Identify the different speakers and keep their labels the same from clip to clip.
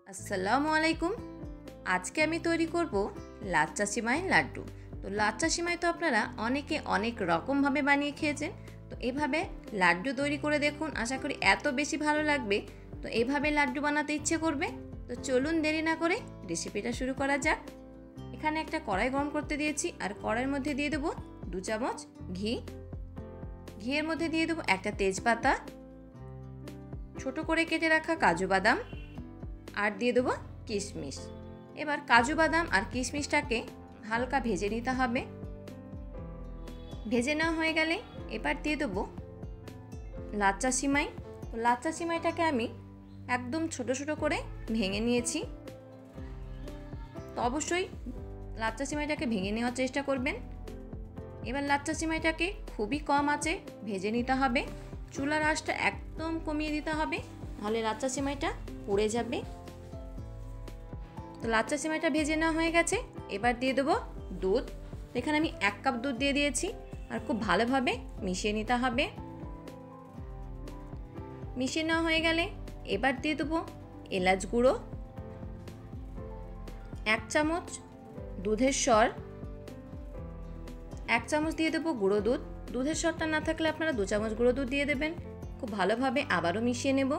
Speaker 1: আসসালামু আলাইকুম। আজকে আমি তৈরি করব লাচ্চা সিমাই লাড্ডু। তো লাচ্চা সিমাই তো আপনারা অনেকে অনেক রকমভাবে বানিয়ে খেয়েছেন। তো এভাবে লাড্ডু তৈরি করে দেখুন, আশা করি এত বেশি ভালো লাগবে। তো এভাবে লাড্ডু বানাতে ইচ্ছে করবে। তো চলুন দেরি না করে রেসিপিটা শুরু করা যাক। এখানে একটা কড়াই গরম করতে দিয়েছি, আর কড়াইয়ের মধ্যে দিয়ে দেবো 2 চামচ ঘি। ঘিয়ের মধ্যে দিয়ে দেবো একটা তেজপাতা, ছোট করে কেটে রাখা কাজু বাদাম, আর দিয়ে দেবো কিশমিশ। এবার কাজু বাদাম আর কিশমিশটাকে হালকা ভেজে নিতে হবে। ভেজে নেওয়া হয়ে গেলে এবার দিয়ে দেবো লাচ্চা সিমাই। তো লাচ্চা সিমাইটাকে আমি একদম ছোট ছোট করে ভেঙে নিয়েছি। তো অবশ্যই লাচ্চা সিমাইটাকে ভেঙে নেওয়ার চেষ্টা করবেন। এবার লাচ্চা সিমাইটাকে খুবই কম আঁচে ভেজে নিতে হবে। চুলার আঁচটা একদম কমিয়ে দিতে হবে, নাহলে লাচ্চা সিমাইটা পুড়ে যাবে। তো লাচ্চা সিমাইটা ভেজে নেওয়া হয়ে গেছে। এবার দিয়ে দেবো দুধ। এখানে আমি 1 কাপ দুধ দিয়ে দিয়েছি, আর খুব ভালোভাবে মিশিয়ে নিতে হবে। মিশিয়ে নেওয়া হয়ে গেলে এবার দিয়ে দেবো এলাচ গুঁড়ো, 1 চামচ দুধের স্বর, 1 চামচ দিয়ে দেবো গুঁড়ো দুধ। দুধের স্বরটা না থাকলে আপনারা 2 চামচ গুঁড়ো দুধ দিয়ে দেবেন। খুব ভালোভাবে আবারও মিশিয়ে নেব।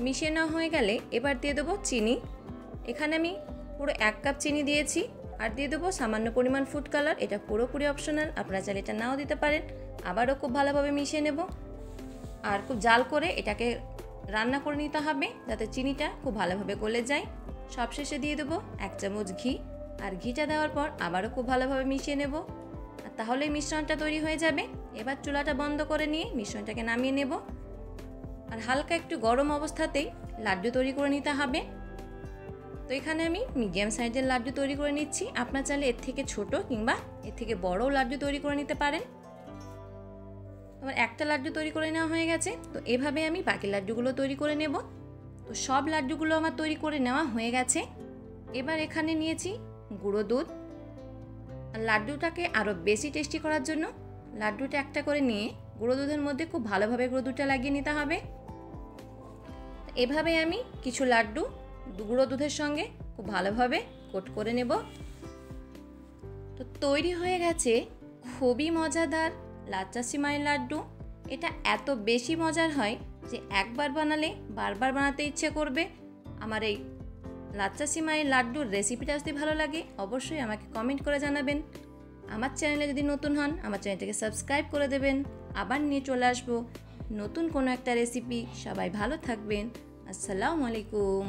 Speaker 1: মিশিয়ে নেওয়া হয়ে গেলে এবার দিয়ে দেবো চিনি। এখানে আমি পুরো 1 কাপ চিনি দিয়েছি, আর দিয়ে দেবো সামান্য পরিমাণ ফুড কালার। এটা পুরোপুরি অপশনাল, আপনারা চাইলে এটা নাও দিতে পারেন। আবারও খুব ভালোভাবে মিশিয়ে নেব, আর খুব জাল করে এটাকে রান্না করে নিতে হবে, যাতে চিনিটা খুব ভালোভাবে গলে যায়। সবশেষে দিয়ে দেবো 1 চামচ ঘি, আর ঘিটা দেওয়ার পর আবারও খুব ভালোভাবে মিশিয়ে নেব, আর তাহলেই মিশ্রণটা তৈরি হয়ে যাবে। এবার চুলাটা বন্ধ করে নিয়ে মিশ্রণটাকে নামিয়ে নেব, আর হালকা একটু গরম অবস্থাতেই লাড্ডু তৈরি করে নিতে হবে। তো এখানে আমি মিডিয়াম সাইজের লাড্ডু তৈরি করে নিচ্ছি। আপনার চাইলে এর থেকে ছোট কিংবা এর থেকে বড়ও লাড্ডু তৈরি করে নিতে পারেন। আমার একটা লাড্ডু তৈরি করে নেওয়া হয়ে গেছে। তো এভাবে আমি বাকি লাড্ডুগুলো তৈরি করে নেব। তো সব লাড্ডুগুলো আমার তৈরি করে নেওয়া হয়ে গেছে। এবার এখানে নিয়েছি গুঁড়ো দুধ। আর লাড্ডুটাকে আরও বেশি টেস্টি করার জন্য লাড্ডুটা একটা করে নিয়ে গুঁড়ো দুধের মধ্যে খুব ভালোভাবে গুঁড়ো দুধটা লাগিয়ে নিতে হবে। এভাবে আমি কিছু লাড্ডু গুঁড়ো দুধের সঙ্গে খুব ভালোভাবে কোট করে নেব। তো তৈরি হয়ে গেছে খুবই মজাদার লাচ্চা সিমাই লাড্ডু। এটা এত বেশি মজার হয় যে একবার বানালে বারবার বানাতে ইচ্ছে করবে। আমার এই লাচ্চা সিমাই লাড্ডুর রেসিপিটা যদি ভালো লাগে অবশ্যই আমাকে কমেন্ট করে জানাবেন। আমার চ্যানেলে যদি নতুন হন আমার চ্যানেলটাকে সাবস্ক্রাইব করে দেবেন। আবার নিয়ে চলে আসবো নতুন কোনো একটা রেসিপি। সবাই ভালো থাকবেন। আসসালামু আলাইকুম।